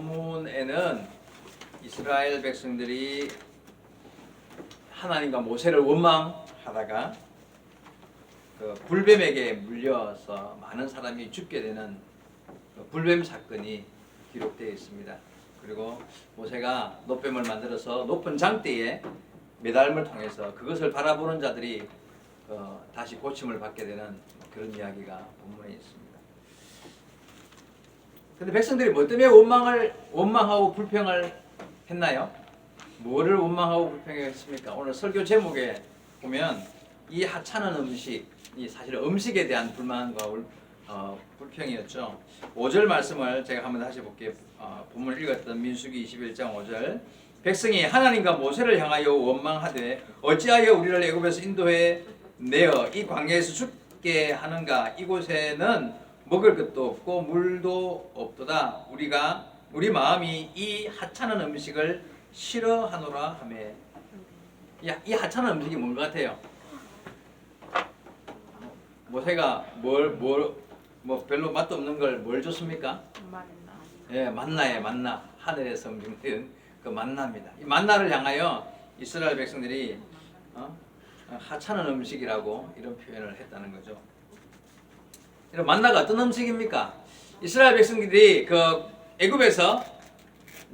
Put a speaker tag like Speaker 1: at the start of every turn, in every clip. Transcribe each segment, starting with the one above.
Speaker 1: 본문에는 이스라엘 백성들이 하나님과 모세를 원망하다가 그 불뱀에게 물려서 많은 사람이 죽게 되는 그 불뱀 사건이 기록되어 있습니다. 그리고 모세가 놋뱀을 만들어서 높은 장대에 매달음을 통해서 그것을 바라보는 자들이 다시 고침을 받게 되는 그런 이야기가 본문에 있습니다. 근데 백성들이 뭐 때문에 원망하고 불평을 했나요? 뭐를 원망하고 불평했습니까? 오늘 설교 제목에 보면 이 하찮은 음식이 사실 음식에 대한 불만과 불평이었죠. 5절 말씀을 제가 한번 다시 볼게요. 본문을 읽었던 민수기 21장 5절. 백성이 하나님과 모세를 향하여 원망하되 어찌하여 우리를 애굽에서 인도해 내어 이 광야에서 죽게 하는가? 이곳에는 먹을 것도 없고 물도 없도다. 우리 마음이 이 하찮은 음식을 싫어하노라 하매. 이 하찮은 음식이 뭔 것 같아요? 모세가 뭐 별로 맛도 없는 걸 뭘 줬습니까? 예, 만나. 하늘에서 움직이는 그 만나입니다. 이 만나를 향하여 이스라엘 백성들이 하찮은 음식이라고 이런 표현을 했다는 거죠. 이런 만나가 어떤 음식입니까? 이스라엘 백성들이 그 애굽에서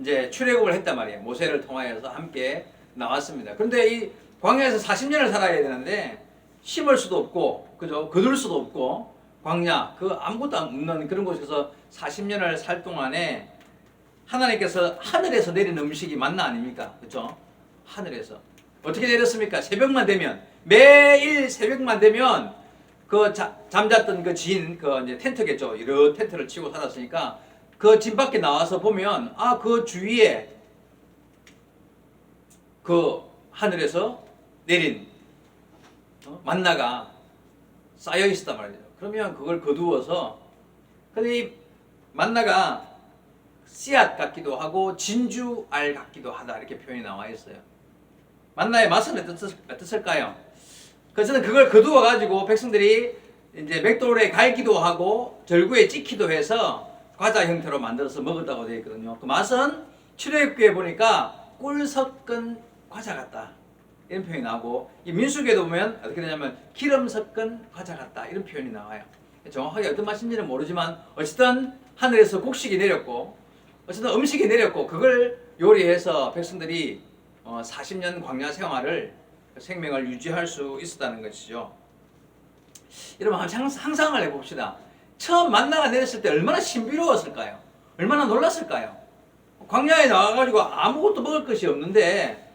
Speaker 1: 이제 출애굽을 했단 말이에요. 모세를 통하여서 함께 나왔습니다. 그런데 이 광야에서 40년을 살아야 되는데 심을 수도 없고, 그죠? 거둘 수도 없고, 광야, 그 아무것도 없는 그런 곳에서 40년을 살 동안에 하나님께서 하늘에서 내린 음식이 만나 아닙니까? 그죠? 하늘에서. 어떻게 내렸습니까? 새벽만 되면, 매일 새벽만 되면 그 잠잤던 그 이제 텐트겠죠. 이런 텐트를 치고 살았으니까 그 진 밖에 나와서 보면 그 주위에 그 하늘에서 내린 만나가 쌓여 있었단 말이죠. 그러면 그걸 거두어서, 근데 이 만나가 씨앗 같기도 하고 진주알 같기도 하다 이렇게 표현이 나와 있어요. 만나의 맛은 어떻을까요? 그래서 저는 그걸 거두어 가지고 백성들이 이제 맷돌에 갈기도 하고 절구에 찍기도 해서 과자 형태로 만들어서 먹었다고 되어 있거든요. 그 맛은 출애굽기에 보니까 꿀 섞은 과자 같다 이런 표현이 나오고, 이 민수기에도 보면 어떻게 되냐면 기름 섞은 과자 같다 이런 표현이 나와요. 정확하게 어떤 맛인지는 모르지만 어쨌든 하늘에서 곡식이 내렸고 어쨌든 음식이 내렸고 그걸 요리해서 백성들이 40년 광야 생활을 생명을 유지할 수 있었다는 것이죠. 여러분 상상을 해봅시다. 처음 만나가 내렸을 때 얼마나 신비로웠을까요? 얼마나 놀랐을까요? 광야에 나와가지고 아무것도 먹을 것이 없는데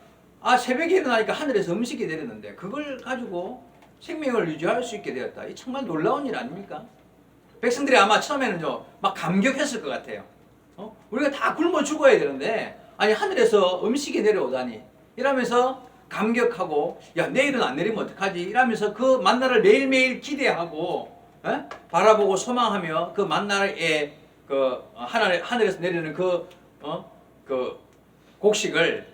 Speaker 1: 새벽에 일어나니까 하늘에서 음식이 내렸는데 그걸 가지고 생명을 유지할 수 있게 되었다. 이 정말 놀라운 일 아닙니까? 백성들이 아마 처음에는요 막 감격했을 것 같아요. 우리가 다 굶어 죽어야 되는데 하늘에서 음식이 내려오다니 이러면서 감격하고, 야 내일은 안 내리면 어떡하지? 이러면서 그 만나를 매일매일 기대하고 바라보고 소망하며 그 만나에 그 하늘에서 내리는 그 곡식을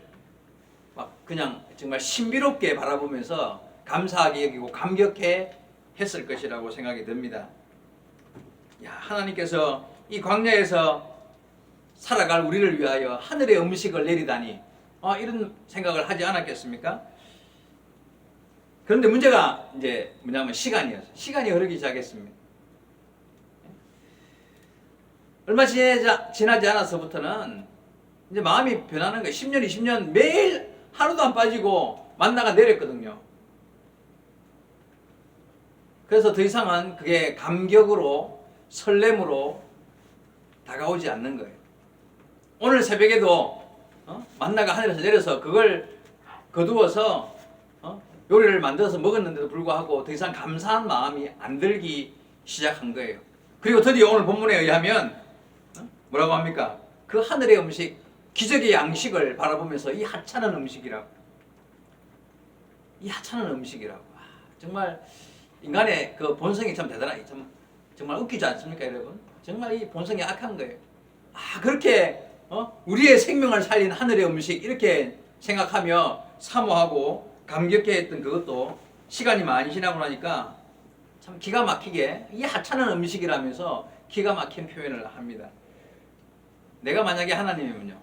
Speaker 1: 막 그냥 정말 신비롭게 바라보면서 감사하게 여기고 감격해 했을 것이라고 생각이 듭니다. 야, 하나님께서 이 광야에서 살아갈 우리를 위하여 하늘의 음식을 내리다니 이런 생각을 하지 않았겠습니까? 그런데 문제가 이제 뭐냐면 시간이 흐르기 시작했습니다. 얼마 지나지 않아서부터는 이제 마음이 변하는 거예요. 10년, 20년 매일 하루도 안 빠지고 만나가 내렸거든요. 그래서 더 이상은 그게 감격으로 설렘으로 다가오지 않는 거예요. 오늘 새벽에도 만나가 하늘에서 내려서 그걸 거두어서 요리를 만들어서 먹었는데도 불구하고 더 이상 감사한 마음이 안 들기 시작한 거예요. 그리고 드디어 오늘 본문에 의하면 뭐라고 합니까? 그 하늘의 음식, 기적의 양식을 바라보면서 이 하찮은 음식이라고. 정말 인간의 그 본성이 참 대단하게 정말 웃기지 않습니까, 여러분? 정말 이 본성이 악한 거예요. 그렇게 우리의 생명을 살린 하늘의 음식 이렇게 생각하며 사모하고 감격해했던 그것도 시간이 많이 지나고 나니까 참 기가 막히게 이 하찮은 음식이라면서 기가 막힌 표현을 합니다. 내가 만약에 하나님이면요,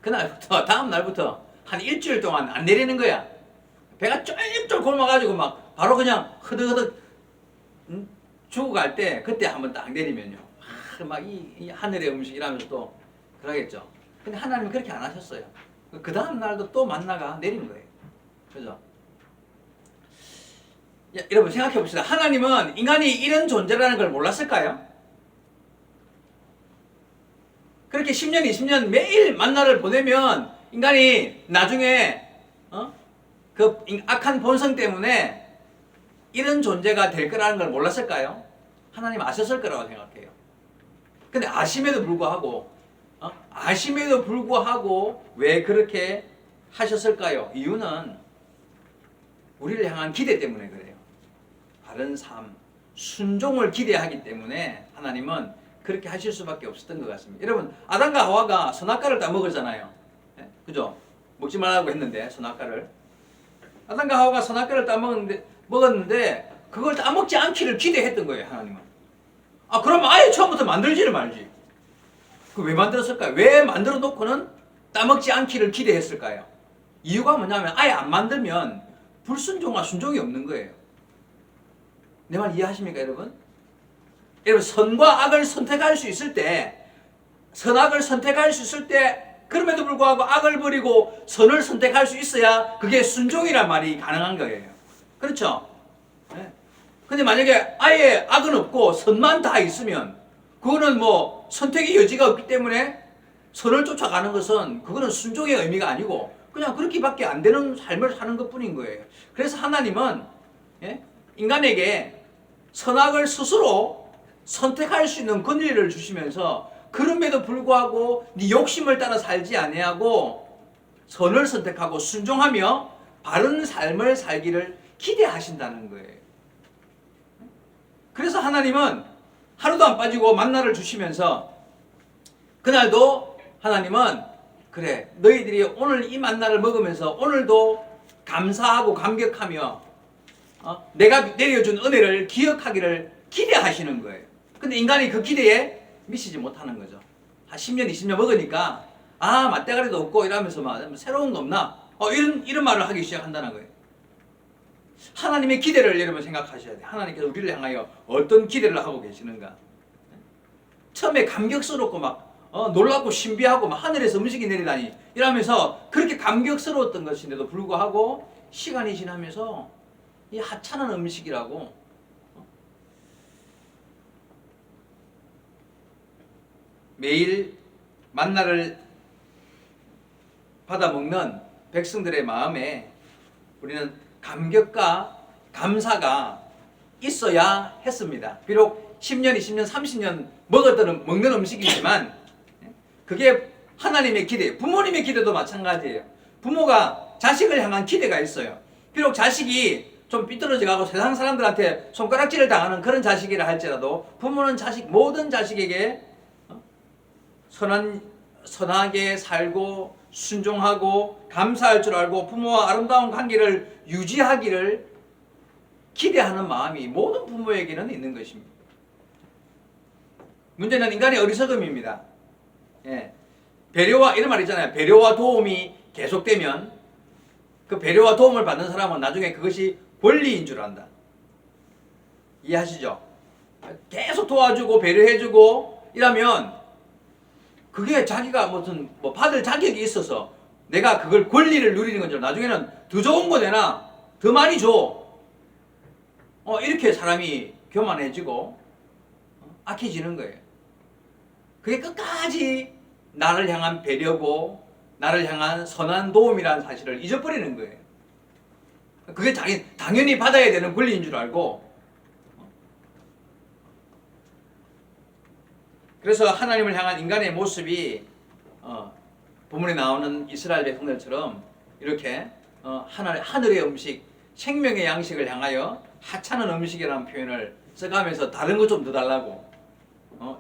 Speaker 1: 그날부터 다음 날부터 한 일주일 동안 안 내리는 거야. 배가 쫄쫄 굶어가지고 막 바로 그냥 흐득흐득 죽어갈 때 그때 한번 딱 내리면요, 막 이 하늘의 음식이라면서 또 그러겠죠. 근데 하나님은 그렇게 안 하셨어요. 그 다음 날도 또 만나가 내린 거예요. 그죠? 여러분 생각해 봅시다. 하나님은 인간이 이런 존재라는 걸 몰랐을까요? 그렇게 10년, 20년 매일 만나를 보내면 인간이 나중에 그 악한 본성 때문에 이런 존재가 될 거라는 걸 몰랐을까요? 하나님 아셨을 거라고 생각해요. 근데 아심에도 불구하고 왜 그렇게 하셨을까요? 이유는 우리를 향한 기대 때문에 그래요. 바른 삶, 순종을 기대하기 때문에 하나님은 그렇게 하실 수밖에 없었던 것 같습니다. 여러분, 아담과 하와가 선악과를 다 먹었잖아요. 그죠? 먹지 말라고 했는데 선악과를. 아담과 하와가 선악과를 다 먹었는데 그걸 다 먹지 않기를 기대했던 거예요, 하나님은. 그럼 아예 처음부터 만들지를 말지. 그 왜 만들었을까요? 왜 만들어 놓고는 따먹지 않기를 기대했을까요? 이유가 뭐냐면 아예 안 만들면 불순종과 순종이 없는 거예요. 내 말 이해하십니까, 여러분? 여러분, 선과 악을 선택할 수 있을 때, 선악을 선택할 수 있을 때, 그럼에도 불구하고 악을 버리고 선을 선택할 수 있어야 그게 순종이란 말이 가능한 거예요. 그렇죠? 네. 근데 만약에 아예 악은 없고 선만 다 있으면 그거는 뭐 선택의 여지가 없기 때문에 선을 쫓아가는 것은 그거는 순종의 의미가 아니고 그냥 그렇게밖에 안 되는 삶을 사는 것뿐인 거예요. 그래서 하나님은 인간에게 선악을 스스로 선택할 수 있는 권리를 주시면서 그럼에도 불구하고 네 욕심을 따라 살지 아니하고 선을 선택하고 순종하며 바른 삶을 살기를 기대하신다는 거예요. 그래서 하나님은 하루도 안 빠지고 만나를 주시면서 그날도 하나님은 그래, 너희들이 오늘 이 만나를 먹으면서 오늘도 감사하고 감격하며 내가 내려준 은혜를 기억하기를 기대하시는 거예요. 근데 인간이 그 기대에 미치지 못하는 거죠. 한 10년, 20년 먹으니까 맛대가리도 없고 이러면서 막 새로운 거 없나? 이런 말을 하기 시작한다는 거예요. 하나님의 기대를 여러분 생각하셔야 돼요. 하나님께서 우리를 향하여 어떤 기대를 하고 계시는가? 처음에 감격스럽고 막 놀랍고 신비하고 막 하늘에서 음식이 내리다니 이러면서 그렇게 감격스러웠던 것인데도 불구하고 시간이 지나면서 이 하찮은 음식이라고 매일 만나를 받아 먹는 백성들의 마음에 우리는 감격과 감사가 있어야 했습니다. 비록 10년, 20년, 30년 먹는 음식이지만 그게 하나님의 기대, 부모님의 기대도 마찬가지예요. 부모가 자식을 향한 기대가 있어요. 비록 자식이 좀 삐뚤어져 가고 세상 사람들한테 손가락질을 당하는 그런 자식이라 할지라도 부모는 모든 자식에게 선하게 살고 순종하고 감사할 줄 알고 부모와 아름다운 관계를 유지하기를 기대하는 마음이 모든 부모에게는 있는 것입니다. 문제는 인간의 어리석음입니다. 배려와, 이런 말 있잖아요. 배려와 도움이 계속되면 그 배려와 도움을 받는 사람은 나중에 그것이 권리인 줄 안다. 이해하시죠? 계속 도와주고 배려해주고 이러면 그게 자기가 무슨 받을 자격이 있어서 내가 그걸 권리를 누리는 건줄 나중에는 더 좋은 거 내나 더 많이 줘. 이렇게 사람이 교만해지고 악해지는 거예요. 그게 끝까지 나를 향한 배려고 나를 향한 선한 도움이라는 사실을 잊어버리는 거예요. 그게 당연히 받아야 되는 권리인 줄 알고. 그래서 하나님을 향한 인간의 모습이 본문에 나오는 이스라엘 백성들처럼 이렇게 하늘의 음식, 생명의 양식을 향하여 하찮은 음식이라는 표현을 써가면서 다른 거 좀 더 달라고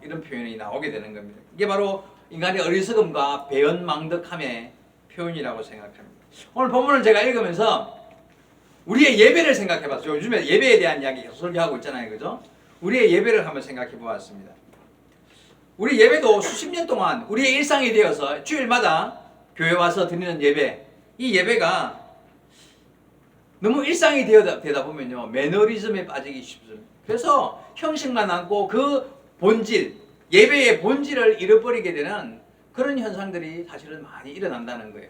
Speaker 1: 이런 표현이 나오게 되는 겁니다. 이게 바로 인간의 어리석음과 배은망덕함의 표현이라고 생각합니다. 오늘 본문을 제가 읽으면서 우리의 예배를 생각해 봤어요. 요즘에 예배에 대한 이야기 계속 설교하고 있잖아요. 그죠? 우리의 예배를 한번 생각해 보았습니다. 우리 예배도 수십 년 동안 우리의 일상이 되어서 주일마다 교회 와서 드리는 예배, 이 예배가 너무 일상이 되다 보면요, 매너리즘에 빠지기 쉽습니다. 그래서 형식만 남고 그 본질, 예배의 본질을 잃어버리게 되는 그런 현상들이 사실은 많이 일어난다는 거예요.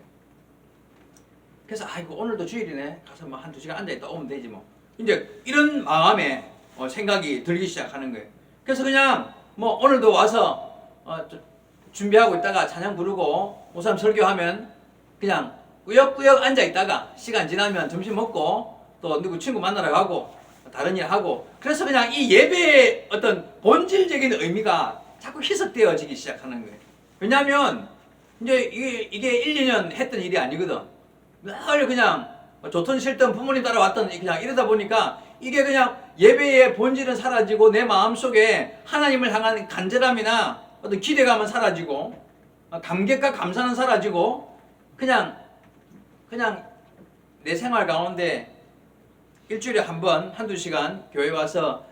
Speaker 1: 그래서 아이고 오늘도 주일이네, 가서 뭐 한두 시간 앉아있다 오면 되지 뭐, 이제 이런 마음에 생각이 들기 시작하는 거예요. 그래서 그냥 뭐 오늘도 와서 준비하고 있다가 찬양 부르고 목사님 설교하면 그냥 꾸역꾸역 앉아있다가 시간 지나면 점심 먹고 또 누구 친구 만나러 가고 다른 일 하고, 그래서 그냥 이 예배의 어떤 본질적인 의미가 자꾸 희석되어지기 시작하는 거예요. 왜냐하면 이제 이게 1, 2년 했던 일이 아니거든. 늘 그냥 좋든 싫든 부모님 따라왔던 그냥 이러다 보니까 이게 그냥 예배의 본질은 사라지고 내 마음속에 하나님을 향한 간절함이나 어떤 기대감은 사라지고 감격과 감사는 사라지고 그냥 내 생활 가운데 일주일에 한 번, 한두 시간 교회 와서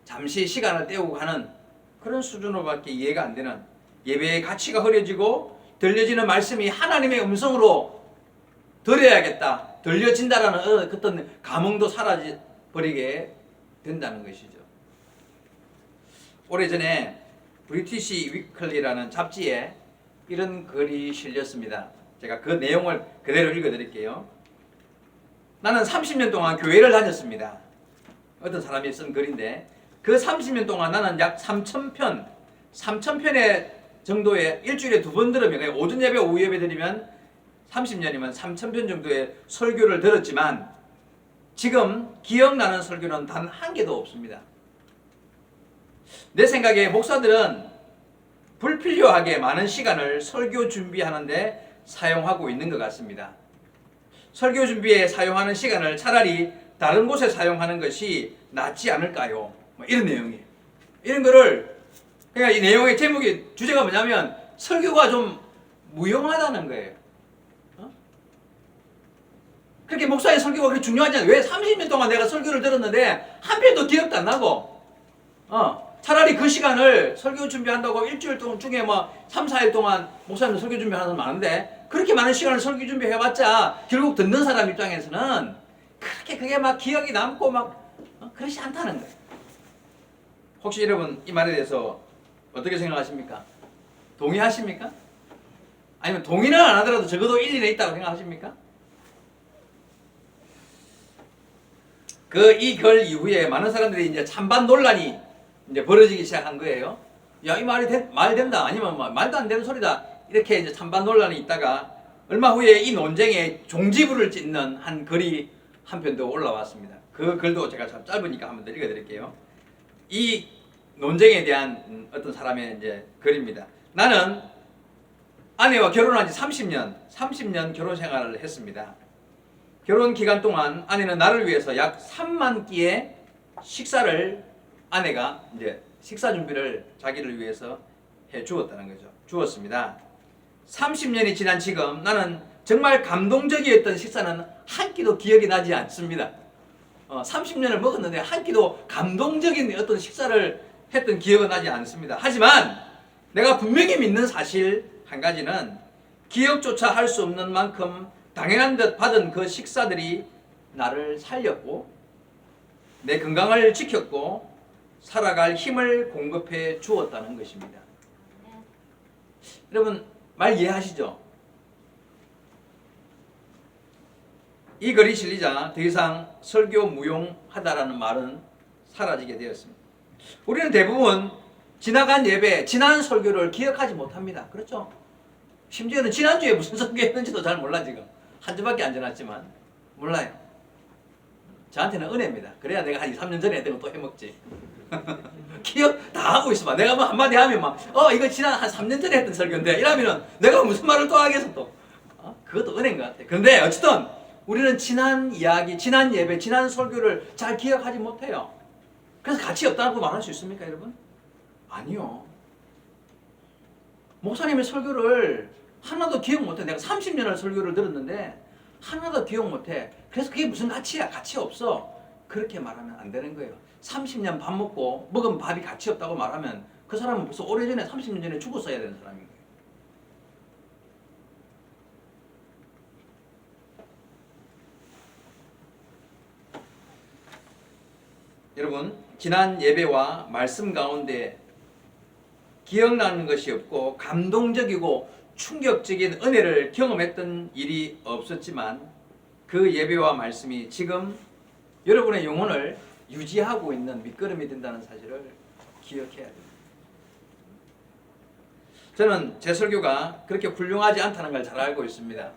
Speaker 1: 잠시 시간을 때우고 가는 그런 수준으로밖에 이해가 안 되는, 예배의 가치가 흐려지고 들려지는 말씀이 하나님의 음성으로 들어야겠다, 들려진다라는 어떤 감흥도 사라져버리게 된다는 것이죠. 오래전에 브리티시 위클리라는 잡지에 이런 글이 실렸습니다. 제가 그 내용을 그대로 읽어드릴게요. 나는 30년 동안 교회를 다녔습니다. 어떤 사람이 쓴 글인데, 그 30년 동안 나는 약 3,000편의 정도의, 일주일에 2번 들으면, 오전 예배, 오후 예배 드리면 30년이면 3,000편 정도의 설교를 들었지만 지금 기억나는 설교는 단 한 개도 없습니다. 내 생각에 목사들은 불필요하게 많은 시간을 설교 준비하는데 사용하고 있는 것 같습니다. 설교 준비에 사용하는 시간을 차라리 다른 곳에 사용하는 것이 낫지 않을까요? 뭐 이런 내용이에요. 이런 거를, 그러니까 이 내용의 제목이, 주제가 뭐냐면 설교가 좀 무용하다는 거예요. 그렇게 목사의 설교가 그렇게 중요하지 않아요. 왜 30년 동안 내가 설교를 들었는데 한 편도 기억도 안 나고, 차라리 그 시간을 설교 준비한다고 일주일 동안 중에 뭐 3, 4일 동안 목사님 설교 준비하는 사람 많은데, 그렇게 많은 시간을 설교 준비해봤자 결국 듣는 사람 입장에서는 그렇게 그게 막 기억이 남고 막 그렇지 않다는 거예요. 혹시 여러분 이 말에 대해서 어떻게 생각하십니까? 동의하십니까? 아니면 동의는 안 하더라도 적어도 일리는 있다고 생각하십니까? 이 글 이후에 많은 사람들이 이제 찬반 논란이 이제 벌어지기 시작한 거예요. 야, 이 말이 말 된다, 아니면 뭐 말도 안 되는 소리다, 이렇게 이제 찬반 논란이 있다가 얼마 후에 이 논쟁에 종지부를 찍는 한 글이 한 편 더 올라왔습니다. 그 글도 제가 참 짧으니까 한번 더 읽어드릴게요. 이 논쟁에 대한 어떤 사람의 이제 글입니다. 나는 아내와 결혼한 지 30년 결혼 생활을 했습니다. 결혼 기간 동안 아내는 나를 위해서 약 3만 끼의 식사를, 아내가 이제 식사 준비를 자기를 위해서 해 주었다는 거죠. 주었습니다. 30년이 지난 지금 나는 정말 감동적이었던 식사는 한 끼도 기억이 나지 않습니다. 30년을 먹었는데 한 끼도 감동적인 어떤 식사를 했던 기억은 나지 않습니다. 하지만 내가 분명히 믿는 사실 한 가지는, 기억조차 할 수 없는 만큼 당연한 듯 받은 그 식사들이 나를 살렸고 내 건강을 지켰고 살아갈 힘을 공급해 주었다는 것입니다. 여러분 말 이해하시죠? 이 글이 실리자 더 이상 설교 무용하다라는 말은 사라지게 되었습니다. 우리는 대부분 지나간 예배, 지난 설교를 기억하지 못합니다. 그렇죠? 심지어는 지난주에 무슨 설교했는지도 잘 몰라. 지금 한 주밖에 안 지났지만 몰라요. 저한테는 은혜입니다. 그래야 내가 한 2, 3년 전에 했던 거 또 해먹지. 기억 다 하고 있어 봐. 내가 뭐 한마디 하면 막 이거 지난 한 3년 전에 했던 설교인데 이러면은 내가 무슨 말을 또 하겠어 또. 그것도 은혜인 것 같아. 그런데 어쨌든 우리는 지난 이야기, 지난 예배, 지난 설교를 잘 기억하지 못해요. 그래서 가치 없다고 말할 수 있습니까, 여러분? 아니요. 목사님의 설교를 하나도 기억 못해. 내가 30년을 설교를 들었는데 하나도 기억 못해. 그래서 그게 무슨 가치야? 가치 없어. 그렇게 말하면 안 되는 거예요. 30년 밥 먹고 먹은 밥이 가치 없다고 말하면 그 사람은 벌써 오래전에 30년 전에 죽었어야 되는 사람인 거예요. 여러분, 지난 예배와 말씀 가운데 기억나는 것이 없고 감동적이고 충격적인 은혜를 경험했던 일이 없었지만 그 예배와 말씀이 지금 여러분의 영혼을 유지하고 있는 밑거름이 된다는 사실을 기억해야 됩니다. 저는 제 설교가 그렇게 훌륭하지 않다는 걸 잘 알고 있습니다.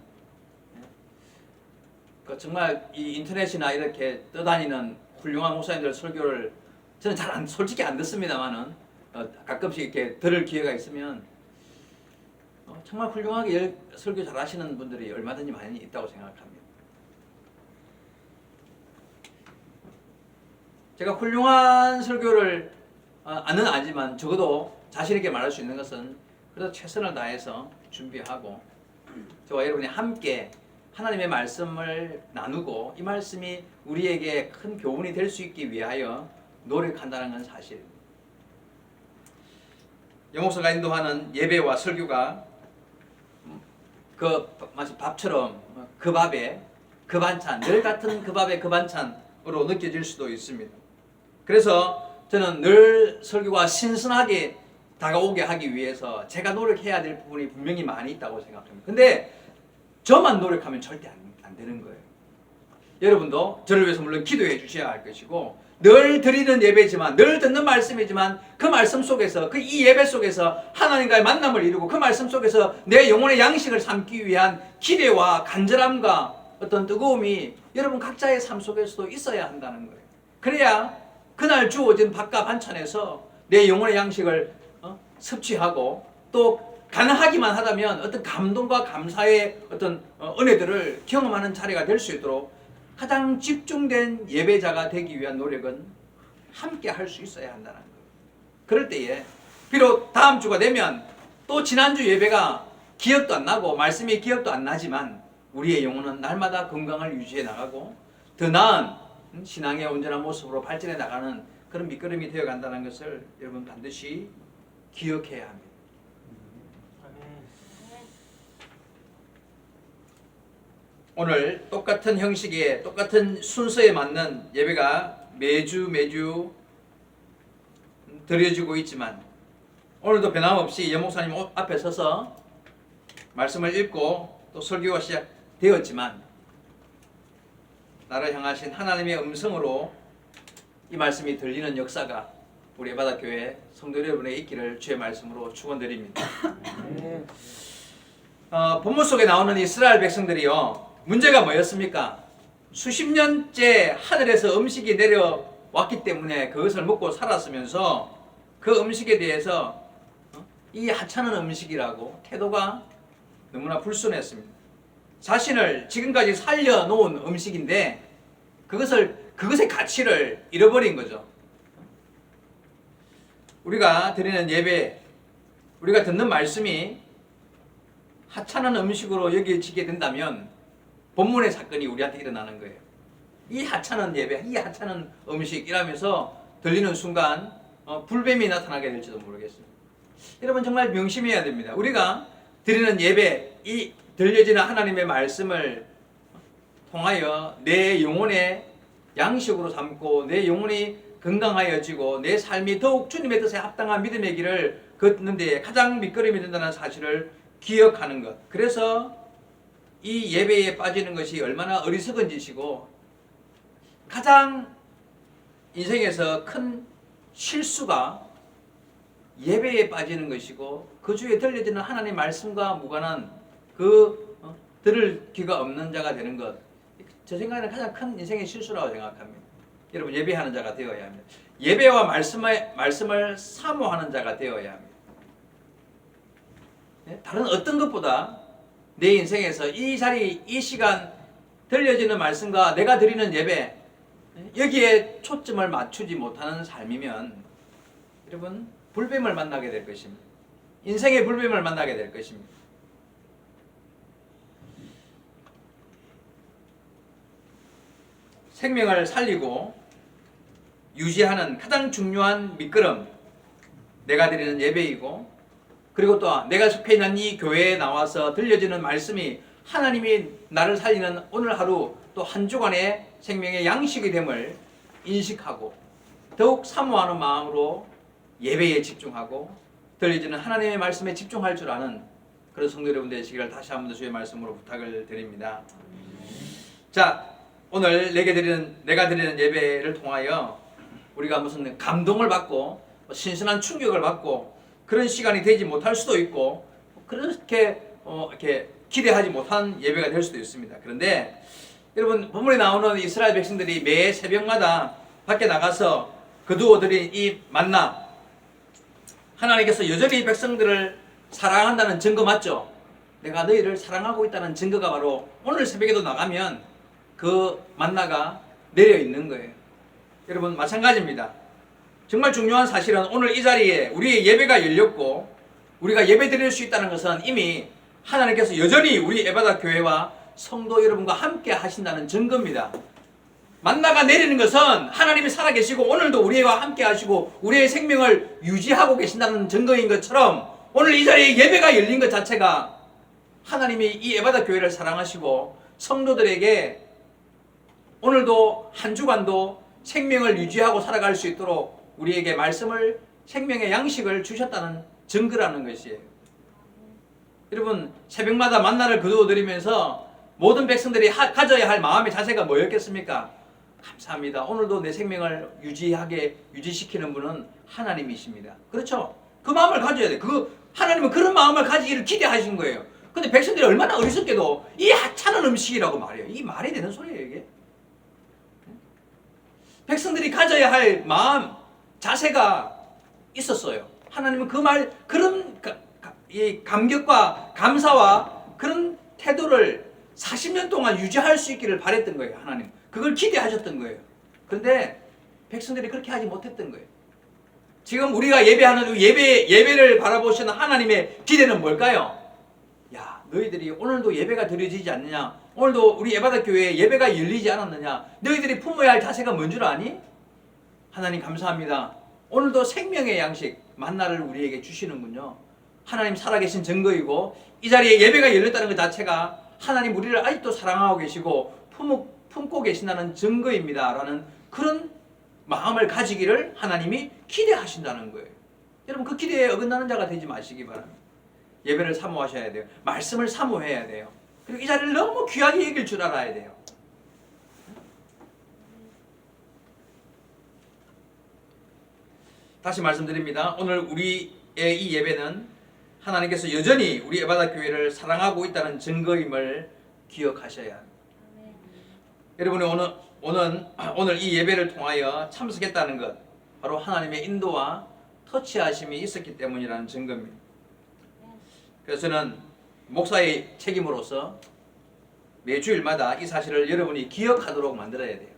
Speaker 1: 정말 이 인터넷이나 이렇게 떠다니는 훌륭한 목사님들 설교를 저는 솔직히 안 듣습니다만은 가끔씩 이렇게 들을 기회가 있으면 정말 훌륭하게 설교 잘하시는 분들이 얼마든지 많이 있다고 생각합니다. 제가 훌륭한 설교를 아는 아지만 적어도 자신 있게 말할 수 있는 것은 그래도 최선을 다해서 준비하고 저와 여러분이 함께 하나님의 말씀을 나누고 이 말씀이 우리에게 큰 교훈이 될 수 있기 위하여 노력한다는 건 사실입니다. 영목사가 인도하는 예배와 설교가 마치 밥처럼 그 밥에 그 반찬, 늘 같은 그 밥에 그 반찬으로 느껴질 수도 있습니다. 그래서 저는 늘 설교가 신선하게 다가오게 하기 위해서 제가 노력해야 될 부분이 분명히 많이 있다고 생각합니다. 근데 저만 노력하면 절대 안 되는 거예요. 여러분도 저를 위해서 물론 기도해 주셔야 할 것이고 늘 드리는 예배지만 늘 듣는 말씀이지만 그 말씀 속에서 이 예배 속에서 하나님과의 만남을 이루고 그 말씀 속에서 내 영혼의 양식을 삼기 위한 기대와 간절함과 어떤 뜨거움이 여러분 각자의 삶 속에서도 있어야 한다는 거예요. 그래야 그날 주어진 밥과 반찬에서 내 영혼의 양식을 섭취하고 또 가능하기만 하다면 어떤 감동과 감사의 어떤 은혜들을 경험하는 자리가 될 수 있도록 가장 집중된 예배자가 되기 위한 노력은 함께 할 수 있어야 한다는 거예요. 그럴 때에 비록 다음 주가 되면 또 지난주 예배가 기억도 안 나고 말씀이 기억도 안 나지만 우리의 영혼은 날마다 건강을 유지해 나가고 더 나은 신앙의 온전한 모습으로 발전해 나가는 그런 밑거름이 되어 간다는 것을 여러분 반드시 기억해야 합니다. 오늘 똑같은 형식의 똑같은 순서에 맞는 예배가 매주 드려지고 있지만 오늘도 변함없이 여목사님 앞에 서서 말씀을 읽고 또 설교가 시작되었지만 나를 향하신 하나님의 음성으로 이 말씀이 들리는 역사가 우리 예바다교회 성도 여러분의 있기를 주의 말씀으로 축원드립니다. 본문 속에 나오는 이스라엘 백성들이요, 문제가 뭐였습니까? 수십 년째 하늘에서 음식이 내려왔기 때문에 그것을 먹고 살았으면서 그 음식에 대해서 이 하찮은 음식이라고 태도가 너무나 불순했습니다. 자신을 지금까지 살려놓은 음식인데 그것의 가치를 잃어버린 거죠. 우리가 드리는 예배, 우리가 듣는 말씀이 하찮은 음식으로 여겨지게 된다면 본문의 사건이 우리한테 일어나는 거예요. 이 하찮은 예배, 이 하찮은 음식이라면서 들리는 순간 불뱀이 나타나게 될지도 모르겠습니다. 여러분 정말 명심해야 됩니다. 우리가 드리는 예배, 이 들려지는 하나님의 말씀을 통하여 내 영혼의 양식으로 삼고 내 영혼이 건강하여지고 내 삶이 더욱 주님의 뜻에 합당한 믿음의 길을 걷는 데에 가장 밑거름이 된다는 사실을 기억하는 것. 그래서 이 예배에 빠지는 것이 얼마나 어리석은 짓이고 가장 인생에서 큰 실수가 예배에 빠지는 것이고 그 주에 들려지는 하나님의 말씀과 무관한 들을 귀가 없는 자가 되는 것. 제 생각에는 가장 큰 인생의 실수라고 생각합니다. 여러분 예배하는 자가 되어야 합니다. 예배와 말씀을 사모하는 자가 되어야 합니다. 다른 어떤 것보다 내 인생에서 이 자리, 이 시간 들려지는 말씀과 내가 드리는 예배, 여기에 초점을 맞추지 못하는 삶이면 여러분 불뱀을 만나게 될 것입니다. 인생의 불뱀을 만나게 될 것입니다. 생명을 살리고 유지하는 가장 중요한 밑거름, 내가 드리는 예배이고, 그리고 또 내가 속해 있는 이 교회에 나와서 들려지는 말씀이 하나님이 나를 살리는 오늘 하루 또 한 주간의 생명의 양식이 됨을 인식하고 더욱 사모하는 마음으로 예배에 집중하고 들려지는 하나님의 말씀에 집중할 줄 아는 그런 성도 여러분 되시기를 다시 한번 더 주의 말씀으로 부탁을 드립니다. 자, 오늘 내가 드리는 예배를 통하여 우리가 무슨 감동을 받고 신선한 충격을 받고 그런 시간이 되지 못할 수도 있고 그렇게 이렇게 기대하지 못한 예배가 될 수도 있습니다. 그런데 여러분, 본문에 나오는 이스라엘 백성들이 매 새벽마다 밖에 나가서 거두어들인 이 만나, 하나님께서 여전히 백성들을 사랑한다는 증거 맞죠? 내가 너희를 사랑하고 있다는 증거가 바로 오늘 새벽에도 나가면 그 만나가 내려 있는 거예요. 여러분, 마찬가지입니다. 정말 중요한 사실은 오늘 이 자리에 우리의 예배가 열렸고 우리가 예배 드릴 수 있다는 것은 이미 하나님께서 여전히 우리 에바다 교회와 성도 여러분과 함께 하신다는 증거입니다. 만나가 내리는 것은 하나님이 살아계시고 오늘도 우리와 함께 하시고 우리의 생명을 유지하고 계신다는 증거인 것처럼 오늘 이 자리에 예배가 열린 것 자체가 하나님이 이 에바다 교회를 사랑하시고 성도들에게 오늘도 한 주간도 생명을 유지하고 살아갈 수 있도록 우리에게 말씀을, 생명의 양식을 주셨다는 증거라는 것이에요. 여러분, 새벽마다 만나를 거두어드리면서 모든 백성들이 가져야 할 마음의 자세가 뭐였겠습니까? 감사합니다. 오늘도 내 생명을 유지시키는 분은 하나님이십니다. 그렇죠? 그 마음을 가져야 돼. 하나님은 그런 마음을 가지기를 기대하신 거예요. 근데 백성들이 얼마나 어리석게도 이 하찮은 음식이라고 말해요. 이 말이 되는 소리예요, 이게? 백성들이 가져야 할 마음, 자세가 있었어요. 하나님은 그런 이 감격과 감사와 그런 태도를 40년 동안 유지할 수 있기를 바랬던 거예요. 하나님 그걸 기대하셨던 거예요. 그런데 백성들이 그렇게 하지 못했던 거예요. 지금 우리가 예배하는 예배를 바라보시는 하나님의 기대는 뭘까요? 야, 너희들이 오늘도 예배가 드려지지 않느냐? 오늘도 우리 에바다 교회에 예배가 열리지 않았느냐? 너희들이 품어야 할 자세가 뭔 줄 아니? 하나님 감사합니다. 오늘도 생명의 양식 만나를 우리에게 주시는군요. 하나님 살아계신 증거이고 이 자리에 예배가 열렸다는 것 자체가 하나님 우리를 아직도 사랑하고 계시고 품고 계신다는 증거입니다 라는 그런 마음을 가지기를 하나님이 기대하신다는 거예요. 여러분, 그 기대에 어긋나는 자가 되지 마시기 바랍니다. 예배를 사모하셔야 돼요. 말씀을 사모해야 돼요. 그리고 이 자리를 너무 귀하게 여길 줄 알아야 돼요. 다시 말씀드립니다. 오늘 우리의 이 예배는 하나님께서 여전히 우리 에바다 교회를 사랑하고 있다는 증거임을 기억하셔야 합니다. 여러분이 오늘 이 예배를 통하여 참석했다는 것, 바로 하나님의 인도와 터치하심이 있었기 때문이라는 증거입니다. 그래서 저는 목사의 책임으로서 매주일마다 이 사실을 여러분이 기억하도록 만들어야 돼요.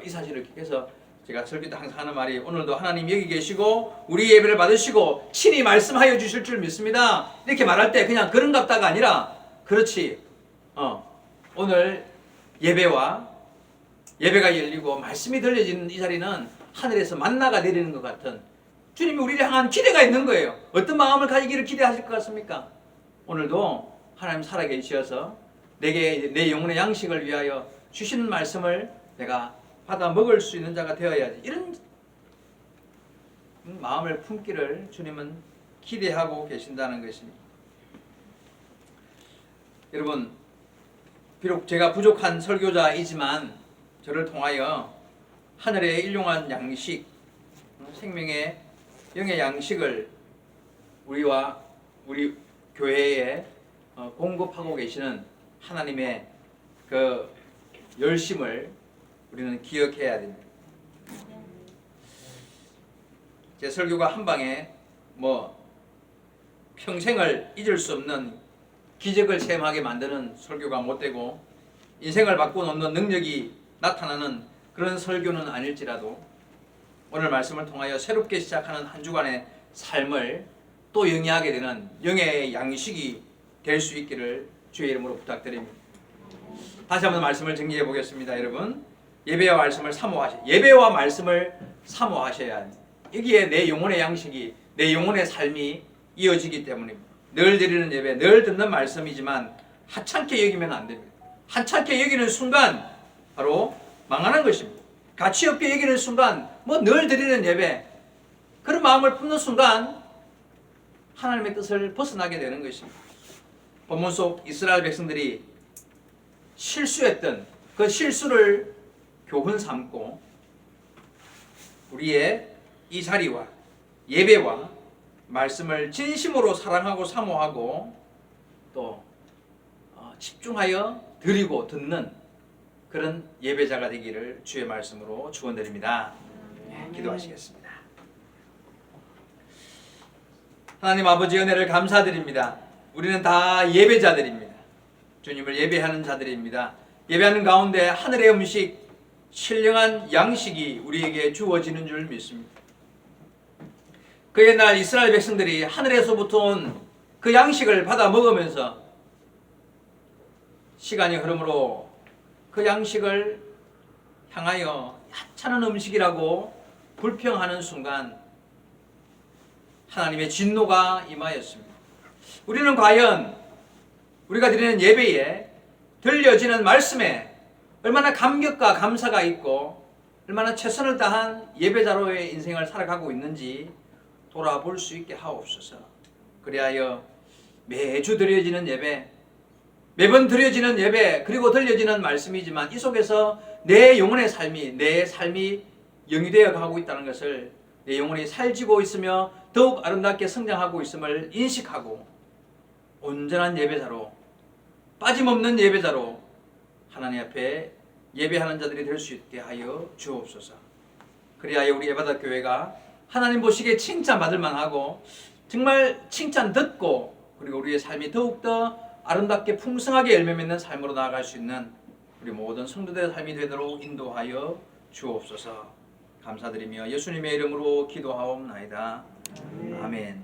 Speaker 1: 이 사실을 기억해서 제가 설교 때 항상 하는 말이 오늘도 하나님 여기 계시고 우리 예배를 받으시고 친히 말씀하여 주실 줄 믿습니다. 이렇게 말할 때 그냥 그런갑다가 아니라 그렇지. 오늘 예배가 열리고 말씀이 들려지는 이 자리는 하늘에서 만나가 내리는 것 같은 주님이 우리를 향한 기대가 있는 거예요. 어떤 마음을 가지기를 기대하실 것 같습니까? 오늘도 하나님 살아계셔서 내게 내 영혼의 양식을 위하여 주시는 말씀을 내가 받아 먹을 수 있는 자가 되어야지. 이런 마음을 품기를 주님은 기대하고 계신다는 것입니다. 여러분, 비록 제가 부족한 설교자이지만 저를 통하여 하늘의 일용한 양식, 생명의 영의 양식을 우리 교회에 공급하고 계시는 하나님의 그 열심을 우리는 기억해야 됩니다. 제 설교가 한 방에 평생을 잊을 수 없는 기적을 체험하게 만드는 설교가 못 되고 인생을 바꿔놓는 능력이 나타나는 그런 설교는 아닐지라도 오늘 말씀을 통하여 새롭게 시작하는 한 주간의 삶을 또 영위하게 되는 영의 양식이 될 수 있기를 주의 이름으로 부탁드립니다. 다시 한번 말씀을 정리해 보겠습니다. 여러분, 예배와 말씀을 사모하셔야 합니다. 여기에 내 영혼의 양식이, 내 영혼의 삶이 이어지기 때문입니다. 늘 드리는 예배, 늘 듣는 말씀이지만 하찮게 여기면 안 됩니다. 하찮게 여기는 순간 바로 망하는 것입니다. 가치 없게 여기는 순간, 뭐 늘 드리는 예배, 그런 마음을 품는 순간 하나님의 뜻을 벗어나게 되는 것입니다. 본문 속 이스라엘 백성들이 실수했던 그 실수를 교훈 삼고 우리의 이 자리와 예배와 말씀을 진심으로 사랑하고 사모하고 또 집중하여 드리고 듣는 그런 예배자가 되기를 주의 말씀으로 축원드립니다. 기도하시겠습니다. 하나님 아버지 은혜를 감사드립니다. 우리는 다 예배자들입니다. 주님을 예배하는 자들입니다. 예배하는 가운데 하늘의 음식, 신령한 양식이 우리에게 주어지는 줄 믿습니다. 그 옛날 이스라엘 백성들이 하늘에서부터 온 그 양식을 받아 먹으면서 시간이 흐름으로 그 양식을 향하여 하찮은 음식이라고 불평하는 순간 하나님의 진노가 임하였습니다. 우리는 과연 우리가 드리는 예배에 들려지는 말씀에 얼마나 감격과 감사가 있고 얼마나 최선을 다한 예배자로의 인생을 살아가고 있는지 돌아볼 수 있게 하옵소서. 그리하여 매주 드려지는 예배, 매번 드려지는 예배, 그리고 들려지는 말씀이지만 이 속에서 내 영혼의 삶이, 내 삶이 영위되어 가고 있다는 것을, 내 영혼이 살지고 있으며 더욱 아름답게 성장하고 있음을 인식하고 온전한 예배자로, 빠짐없는 예배자로 하나님 앞에 예배하는 자들이 될 수 있게 하여 주옵소서. 그리하여 우리 예배다 교회가 하나님 보시기에 칭찬받을 만하고 정말 칭찬 듣고 그리고 우리의 삶이 더욱더 아름답게 풍성하게 열매 맺는 삶으로 나아갈 수 있는 우리 모든 성도들의 삶이 되도록 인도하여 주옵소서. 감사드리며 예수님의 이름으로 기도하옵나이다. 아멘.